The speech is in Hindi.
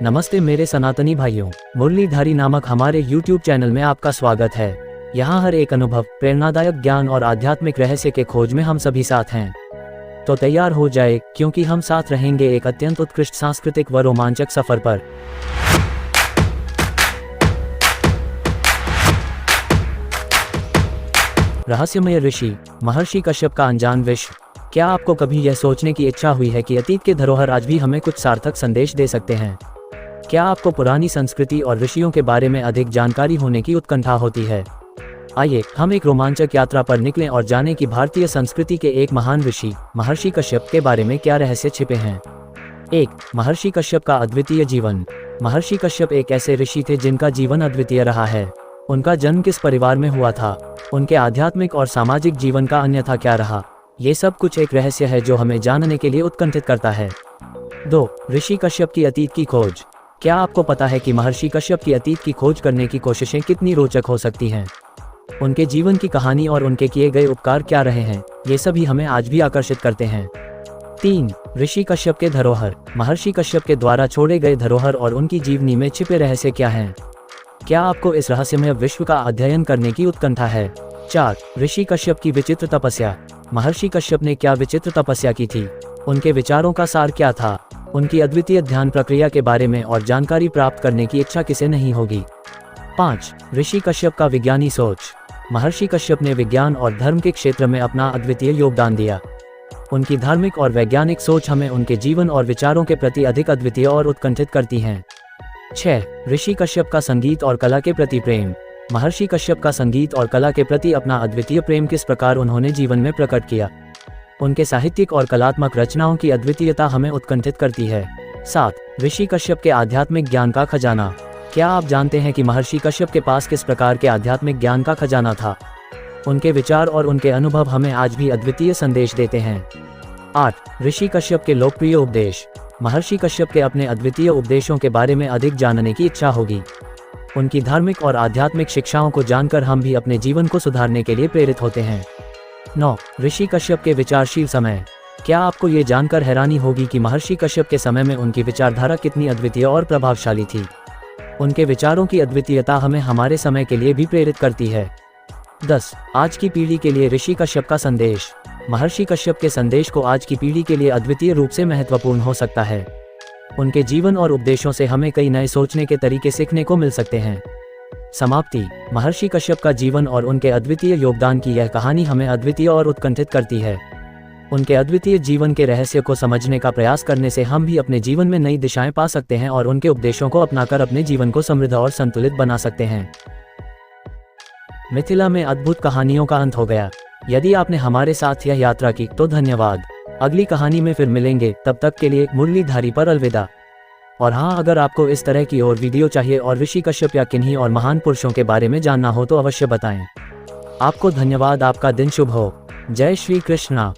नमस्ते मेरे सनातनी भाइयों, मुरलीधारी नामक हमारे YouTube चैनल में आपका स्वागत है। यहाँ हर एक अनुभव, प्रेरणादायक ज्ञान और आध्यात्मिक रहस्य के खोज में हम सभी साथ हैं। तो तैयार हो जाए, क्योंकि हम साथ रहेंगे एक अत्यंत उत्कृष्ट सांस्कृतिक व रोमांचक सफर पर। रहस्यमय ऋषि महर्षि कश्यप का अनजान विश्व। क्या आपको कभी यह सोचने की इच्छा हुई है कि अतीत के धरोहर आज भी हमें कुछ सार्थक संदेश दे सकते हैं? क्या आपको पुरानी संस्कृति और ऋषियों के बारे में अधिक जानकारी होने की उत्कंठा होती है? आइए हम एक रोमांचक यात्रा पर निकलें और जानें कि भारतीय संस्कृति के एक महान ऋषि महर्षि कश्यप के बारे में क्या रहस्य छिपे हैं। 1. महर्षि कश्यप का अद्वितीय जीवन। महर्षि कश्यप एक ऐसे ऋषि थे जिनका जीवन अद्वितीय रहा है। उनका जन्म किस परिवार में हुआ था? उनके आध्यात्मिक और सामाजिक जीवन का अन्यथा क्या रहा? ये सब कुछ एक रहस्य है जो हमें जानने के लिए उत्कंठित करता है। 2. ऋषि कश्यप की अतीत की खोज। क्या आपको पता है कि महर्षि कश्यप की अतीत की खोज करने की कोशिशें कितनी रोचक हो सकती हैं? उनके जीवन की कहानी और उनके किए गए उपकार क्या रहे हैं, ये सभी हमें आज भी आकर्षित करते हैं। 3. ऋषि कश्यप के धरोहर। महर्षि कश्यप के द्वारा छोड़े गए धरोहर और उनकी जीवनी में छिपे रहस्य क्या हैं? क्या आपको इस रहस्यमय विश्व का अध्ययन करने की उत्कंठा है? 4. ऋषि कश्यप की विचित्र तपस्या। महर्षि कश्यप ने क्या विचित्र तपस्या की थी? उनके विचारों का सार क्या था? उनकी अद्वितीय ध्यान प्रक्रिया के बारे में और जानकारी प्राप्त करने की इच्छा किसे नहीं होगी? 5. ऋषि कश्यप का विज्ञानी सोच। महर्षि कश्यप ने विज्ञान और धर्म के क्षेत्र में अपना अद्वितीय योगदान दिया। उनकी धार्मिक और वैज्ञानिक सोच हमें उनके जीवन और विचारों के प्रति अधिक अद्वितीय और उत्कंठित करती हैं। 6. ऋषि कश्यप का संगीत और कला के प्रति प्रेम। महर्षि कश्यप का संगीत और कला के प्रति अपना अद्वितीय प्रेम किस प्रकार उन्होंने जीवन में प्रकट किया? उनके साहित्यिक और कलात्मक रचनाओं की अद्वितीयता हमें उत्कंठित करती है। 7. ऋषि कश्यप के आध्यात्मिक ज्ञान का खजाना। क्या आप जानते हैं कि महर्षि कश्यप के पास किस प्रकार के आध्यात्मिक ज्ञान का खजाना था? उनके विचार और उनके अनुभव हमें आज भी अद्वितीय संदेश देते हैं। 8. ऋषि कश्यप के लोकप्रिय उपदेश। महर्षि कश्यप के अपने अद्वितीय उपदेशों के बारे में अधिक जानने की इच्छा होगी। उनकी धार्मिक और आध्यात्मिक शिक्षाओं को जानकर हम भी अपने जीवन को सुधारने के लिए प्रेरित होते हैं। 9. ऋषि कश्यप के विचारशील समय। क्या आपको ये जानकर हैरानी होगी कि महर्षि कश्यप के समय में उनकी विचारधारा कितनी अद्वितीय और प्रभावशाली थी? उनके विचारों की अद्वितीयता हमें हमारे समय के लिए भी प्रेरित करती है। 10. आज की पीढ़ी के लिए ऋषि कश्यप का संदेश। महर्षि कश्यप के संदेश को आज की पीढ़ी के लिए अद्वितीय रूप से महत्वपूर्ण हो सकता है। उनके जीवन और उपदेशों से हमें कई नए सोचने के तरीके सीखने को मिल सकते हैं। समाप्ति। महर्षि कश्यप का जीवन और उनके अद्वितीय योगदान की यह कहानी हमें अद्वितीय और उत्कंठित करती है। उनके अद्वितीय जीवन के रहस्य को समझने का प्रयास करने से हम भी अपने जीवन में नई दिशाएं पा सकते हैं और उनके उपदेशों को अपनाकर अपने जीवन को समृद्ध और संतुलित बना सकते हैं। मिथिला में अद्भुत कहानियों का अंत हो गया। यदि आपने हमारे साथ यह यात्रा की तो धन्यवाद। अगली कहानी में फिर मिलेंगे, तब तक के लिए मुरलीधारी पर अलविदा। और हाँ, अगर आपको इस तरह की और वीडियो चाहिए और ऋषि कश्यप या किन्हीं और महान पुरुषों के बारे में जानना हो तो अवश्य बताएं। आपको धन्यवाद। आपका दिन शुभ हो। जय श्री कृष्णा।